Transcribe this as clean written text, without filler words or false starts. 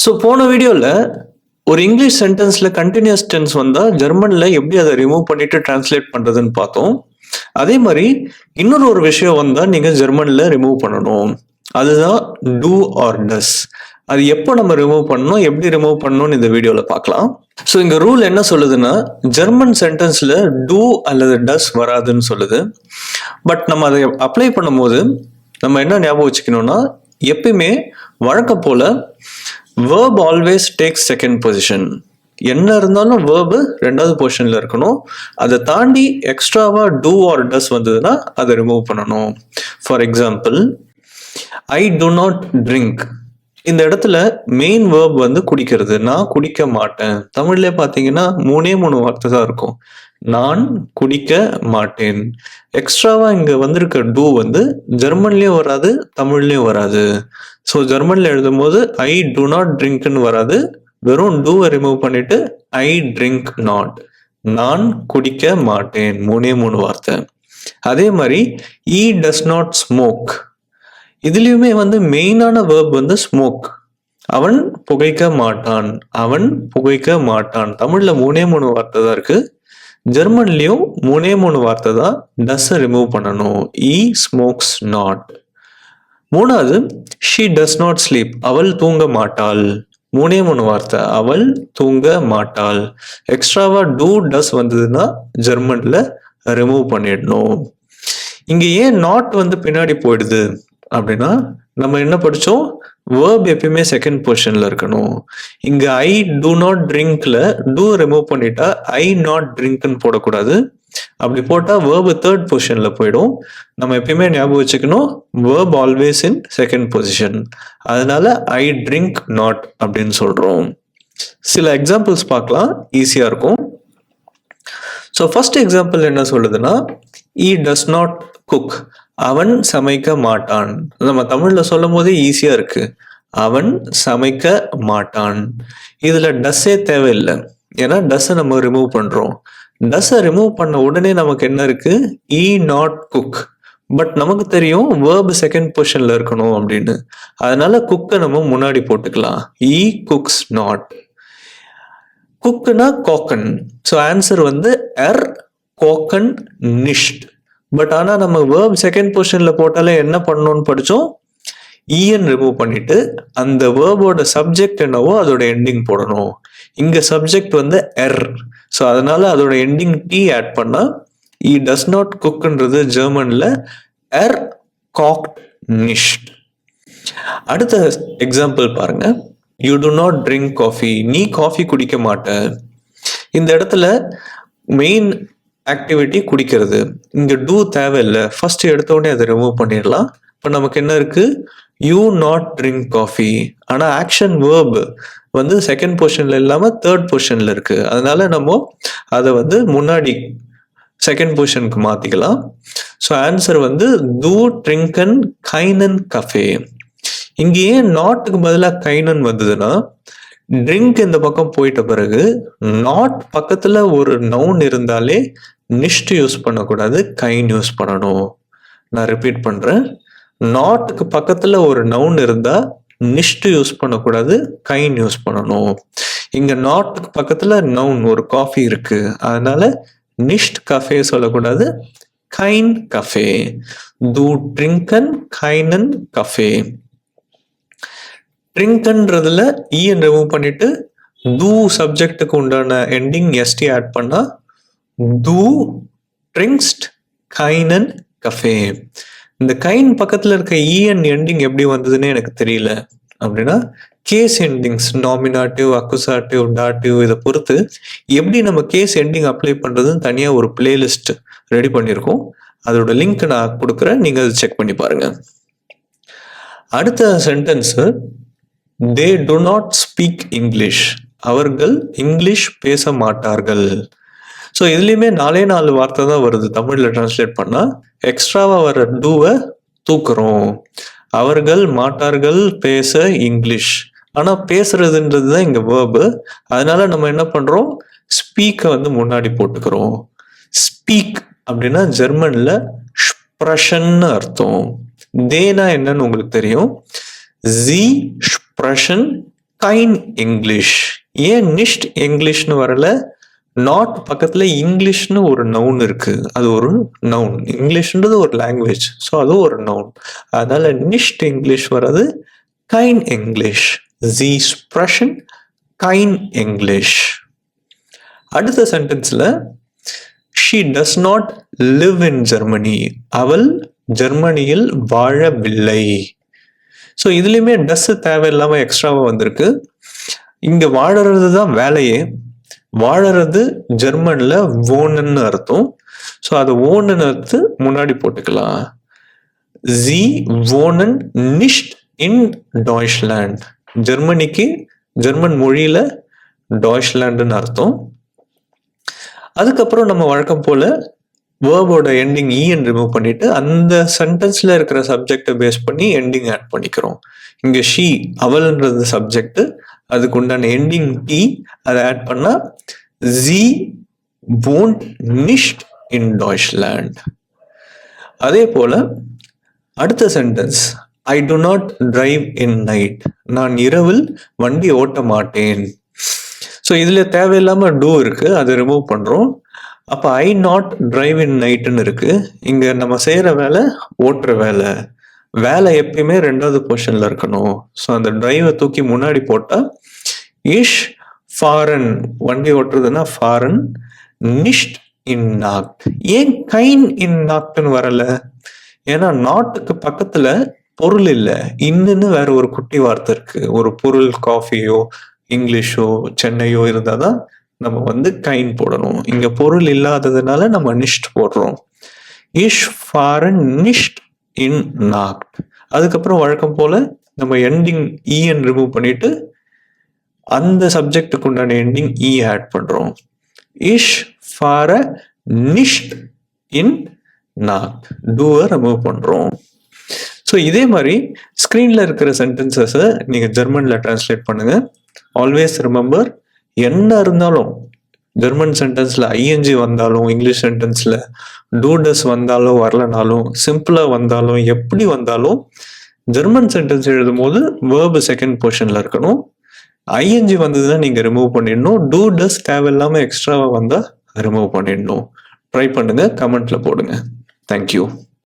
So போன வீடியோவில் ஒரு இங்கிலீஷ் சென்டென்ஸில் கண்டினியூஸ் டென்ஸ் வந்தால் ஜெர்மனில் எப்படி அதை ரிமூவ் பண்ணிட்டு டிரான்ஸ்லேட் பண்ணுறதுன்னு பார்த்தோம். அதே மாதிரி இன்னொரு ஒரு விஷயம் வந்தால் நீங்கள் ஜெர்மனில் ரிமூவ் பண்ணணும். அதுதான் டூ ஆர் டஸ். அது எப்போ நம்ம ரிமூவ் பண்ணணும், எப்படி ரிமூவ் பண்ணணும்னு இந்த வீடியோவில் பார்க்கலாம். ஸோ இங்கே ரூல் என்ன சொல்லுதுன்னா, ஜெர்மன் சென்டென்ஸில் டூ அல்லது டஸ் வராதுன்னு சொல்லுது. பட் நம்ம அதை அப்ளை பண்ணும்போது நம்ம என்ன ஞாபகம் வச்சுக்கணும்னா, எப்பயுமே வழக்கம் போல verb always takes second position. என்ன இருந்தாலும் verb ரெண்டாவது பொசிஷன்ல இருக்கணும். அதை தாண்டி எக்ஸ்ட்ராவா do or does வந்ததுன்னா அதை ரிமூவ் பண்ணணும். For example, I do not drink. இந்த இடத்துல மெயின் verb வந்து குடிக்கிறது. நான் குடிக்க மாட்டேன். தமிழ்ல பாத்தீங்கன்னா மூணே வார்த்தை தான் இருக்கும். நான் குடிக்க மாட்டேன். எக்ஸ்ட்ராவா இங்க வந்திருக்க டூ வந்து ஜெர்மன்லயும் வராது, தமிழ்லயும் வராது. ஸோ ஜெர்மன்ல எழுதும் போது ஐ டு நாட் ட்ரிங்க்னு வராது, வெறும் டூவை ரிமூவ் பண்ணிட்டு ஐ ட்ரிங்க் நாட், நான் குடிக்க மாட்டேன், மூணே வார்த்தை. அதே மாதிரி ஈ டஸ் நாட் ஸ்மோக். இதுலயுமே வந்து மெயினான வேர்ப் வந்து ஸ்மோக். அவன் புகைக்க மாட்டான், அவன் புகைக்க மாட்டான். தமிழ்ல மூணே வார்த்தை தான் இருக்கு. ஜெர்மன்லயும் மூணே வார்த்தை தான். டஸ் ரிமூவ் பண்ணணும். ஈ ஸ்மோக்ஸ் நாட். மூணாவது, ஷீ டஸ் நாட் ஸ்லீப். அவள் தூங்க மாட்டாள். மூணே வார்த்தை. அவள் தூங்க மாட்டாள். எக்ஸ்ட்ராவா டூ டஸ் வந்ததுன்னா ஜெர்மன்ல ரிமூவ் பண்ணிடணும். இங்க ஏன் நாட் வந்து பின்னாடி போயிடுது அப்படின்னா, நம்ம என்ன படிச்சோம், வேர்ப் எப்பயுமே செகண்ட் பொசிஷன்ல இருக்கணும். இங்க ஐ டு நாட் ட்ரிங்க்ல டூ ரிமூவ் பண்ணிட்டா ஐ நாட் ட்ரிங்க்னு போடக்கூடாது. அப்படி போட்டா வேர்ப் தேர்ட் பொசிஷன்ல போயிடும். நம்ம எப்பயுமே ஞாபகம் வச்சுக்கணும், verb always in second position. அதனால ஐ ட்ரிங்க் நாட் அப்படின்னு சொல்றோம். சில எக்ஸாம்பிள்ஸ் பார்க்கலாம், ஈஸியா இருக்கும். ஸோ ஃபர்ஸ்ட் எக்ஸாம்பிள் என்ன சொல்லுதுன்னா, ஈ டஸ் நாட் குக். அவன் சமைக்க மாட்டான். நம்ம தமிழ்ல சொல்லும் போதே ஈஸியா இருக்கு. அவன் சமைக்க மாட்டான். இதுல டஸ்ஸே தேவையில்லை, ஏன்னா டஸ்ஸை நம்ம ரிமூவ் பண்றோம். டஸ்ஸை ரிமூவ் பண்ண உடனே நமக்கு என்ன இருக்கு, ஈ நாட் குக். பட் நமக்கு தெரியும் வேர்ப் செகண்ட் பொசிஷன்ல இருக்கணும் அப்படின்னு. அதனால குக்கை நம்ம முன்னாடி போட்டுக்கலாம். ஈ குக்ஸ் நாட். குக்குனா கோக்கன். ஸோ ஆன்சர் வந்து எர் கோக்கன் நிஷ்ட். பட் ஆனா நம்ம வேர்ப் செகண்ட் பொசிஷன்ல போட்டாலே என்ன பண்ணணும்னு படிச்சோம், ஈஎன் ரிமூவ் பண்ணிட்டு அந்த வேர்போட சப்ஜெக்ட் என்னவோ அதோட எண்டிங் போடணும். இங்க சப்ஜெக்ட் வந்து எர். ஸோ அதனால அதோட எண்டிங் டி ஆட் பண்ணா ஈ டஸ் நாட் குக்ன்றது ஜெர்மன்ல எர் காக்ட் நிஷ்ட். அடுத்த எக்ஸாம்பிள் பாருங்க, you to not drink coffee. நீ காஃபி குடிக்க மாட்ட. இந்த இடத்துல மெயின் ஆக்டிவிட்டி குடிக்கிறது. இங்க டூ தேவையில்லை. ஃபர்ஸ்ட் எடுத்த உடனே அதை ரிமூவ் பண்ணிடலாம். இப்போ நமக்கு என்ன இருக்கு, யூ நாட் ட்ரிங்க் காஃபி. ஆனா ஆக்ஷன் வேர்ப் வந்து செகண்ட் பொசிஷன்ல இல்லாம தேர்ட் பொசிஷன்ல இருக்கு. அதனால நம்ம அதை வந்து முன்னாடி செகண்ட் பொசிஷனுக்கு மாத்திக்கலாம். ஸோ ஆன்சர் வந்து டூ ட்ரிங்கன் கைனன் கஃபே. இங்க ஏன் நாட்டுக்கு பதிலாக கைனன் வந்ததுன்னா, ட்ரிங்க் இந்த பக்கம் போயிட்ட பிறகு நாட் பக்கத்துல ஒரு நவுன் இருந்தாலே நிஷ்ட் யூஸ் பண்ணக்கூடாது, கைன் யூஸ் பண்ணணும். நான் ரிப்பீட் பண்றேன், நாட்டுக்கு பக்கத்துல ஒரு நவுன் இருந்தா நிஷ்ட் யூஸ் பண்ணக்கூடாது, கைன் யூஸ் பண்ணணும். இங்க நாட்டுக்கு பக்கத்துல நவுன் ஒரு காஃபி இருக்கு, அதனால நிஷ்ட் கஃபே சொல்லக்கூடாது, கைன் கஃபே. டு ட்ரிங்கன் கைனன் கஃபே. ட்ரிங்கன்றதுல ஈஎன் ரிமூவ் பண்ணிட்டு டூ சப்ஜெக்டுக்கு உண்டான எண்டிங் எஸ்டி ஆட் பண்ணா டூ ட்ரிங்க்ஸ்ட் கைனன் கஃபே. இந்த கைன் பக்கத்துல இருக்க இஎன் எண்டிங் எப்படி வந்ததுன்னு எனக்கு தெரியல அப்படின்னா, கேஸ் எண்டிங்ஸ் நாமினாட்டிவ், அக்குசாட்டிவ், டாட்டிவ் இதை பொறுத்து எப்படி நம்ம கேஸ் எண்டிங் அப்ளை பண்றதுன்னு தனியா ஒரு பிளேலிஸ்ட் ரெடி பண்ணியிருக்கோம். அதோட லிங்க் நான் கொடுக்குறேன், நீங்க அதை செக் பண்ணி பாருங்க. அடுத்த sentence, they to not speak English. அவர்கள் இங்கிலீஷ் பேச மாட்டார்கள். ஸோ இதுலயுமே 4 வார்த்தை தான் வருது தமிழ்ல டிரான்ஸ்லேட் பண்ணா. எக்ஸ்ட்ராவா வர டூவை தூக்குறோம். அவர்கள் மாட்டார்கள் பேச இங்கிலீஷ். ஆனா பேசுறதுன்றது தான் இங்க வேர்பு. அதனால நம்ம என்ன பண்றோம், ஸ்பீக்கை வந்து முன்னாடி போட்டுக்கிறோம். ஸ்பீக் அப்படின்னா ஜெர்மன்ல ஸ்ப்ரஷன்னு அர்த்தம். தேனா என்னன்னு உங்களுக்கு தெரியும். ஜி ஸ்ப்ரஷன் கைன் இங்கிலீஷ். ஏன் நிஷ்ட் இங்கிலீஷ்னு வரல? நாட் பக்கத்துல இங்கிலீஷ்னு ஒரு நவுன் இருக்கு, அது ஒரு நவுன். இங்கிலீஷ்ன்றது ஒரு லாங்குவேஜ், ஸோ அது ஒரு நவுன். அதனால நிஷ்ட் இங்கிலீஷ் வர்றது கைன் இங்கிலீஷ். தி ஸ்ப்ரெஷன் கைன் இங்கிலீஷ். அடுத்த சென்டென்ஸ்ல she does not live in Germany. அவள் ஜெர்மனியில் வாழவில்லை. ஸோ இதுலயுமே டஸ் தேவையில்லாம எக்ஸ்ட்ராவா வந்திருக்கு. இங்க வாழறது தான் வேலையே. வாழறது ஜெர்மன்ல wohnen அர்த்தம். ஸோ அது wohnen அர்த்து முன்னாடி போட்டுக்கலாம். sie wohnen nicht in Deutschland. ஜெர்மனிக்கு ஜெர்மன் மொழியில டாய்ச்லாண்டுன்னு அர்த்தம். அதுக்கப்புறம் நம்ம வழக்கம் போல வேர்போட எண்டிங் ஈன்னு ரிமூவ் பண்ணிட்டு அந்த சென்டென்ஸ்ல இருக்கிற சப்ஜெக்டை பேஸ் பண்ணி எண்டிங் ஆட் பண்ணிக்கிறோம். இங்க ஷீ அவள்ன்றது சப்ஜெக்ட், அதுக்கு உண்டான எண்டிங் டி அதை ஆட் பண்ணா sie wohnt nicht in Deutschland. அதே போல அடுத்த sentence I to not drive in night. நான் இரவில் வண்டி ஓட்ட மாட்டேன். ஸோ இதுல தேவையில்லாம டூ இருக்கு, அதை ரிமூவ் பண்றோம். அப்ப ஐ நாட் டிரைவ் இன் நைட்னு இருக்கு. இங்க நம்ம செய்யற வேலை ஓட்டுற வேலை. வேலை எப்பயுமே ரெண்டாவது பொசிஷன்ல இருக்கணும். ஸோ அந்த டிரைவை தூக்கி முன்னாடி போட்டா இஷ் ஃபாரன், வண்டி ஓட்டுறதுன்னா ஃபாரன், நிஷ்ட் இன் நாக்ட். ஏன் கைன் இன் நாக்ட்னு வரல? ஏன்னா நாட்டுக்கு பக்கத்துல பொருள் இல்லை, இன்னுன்னு வேற ஒரு குட்டி வார்த்தை இருக்கு. ஒரு பொருள் காஃபியோ இங்கிலீஷோ சென்னையோ இருந்தாதான் நம்ம கைன் போடணும். இங்க பொருள் இல்லாததுனால நம்ம நிஷ்ட் போடுறோம். இஷ் ஃபாரன் நிஷ்ட் இன் நாக்ட். அதுக்கப்புறம் வழக்கம் போல நம்ம எண்டிங் ஈன்னு ரிமூவ் பண்ணிட்டு அந்த சப்ஜெக்டுக்கு உண்டான எண்டிங் இ ஆட் பண்றோம். இஷ் ஃபார நிஷ்ட் இன் நாக்ட். டூவை ரிமூவ் பண்றோம். ஸோ இதே மாதிரி ஸ்க்ரீன்ல இருக்கிற சென்டென்சஸை நீங்க ஜெர்மன்ல டிரான்ஸ்லேட் பண்ணுங்க. ஆல்வேஸ் ரிமெம்பர், என்ன இருந்தாலும் ஜெர்மன் சென்டென்ஸ்ல ஐஎன்ஜி வந்தாலும், இங்கிலீஷ் சென்டென்ஸ்ல டூடஸ் வந்தாலும் வரலனாலும், சிம்பிளா வந்தாலும், எப்படி வந்தாலும் ஜெர்மன் சென்டென்ஸ் எழுதும் போது வேர்பு செகண்ட் பொசிஷன்ல இருக்கணும். ஐஎன்ஜி வந்ததுன்னா நீங்க ரிமூவ் பண்ணிடணும். டூடஸ் தேவையில்லாம எக்ஸ்ட்ராவா வந்தா ரிமூவ் பண்ணிடணும். ட்ரை பண்ணுங்க, கமெண்ட்ல போடுங்க. தேங்க்யூ.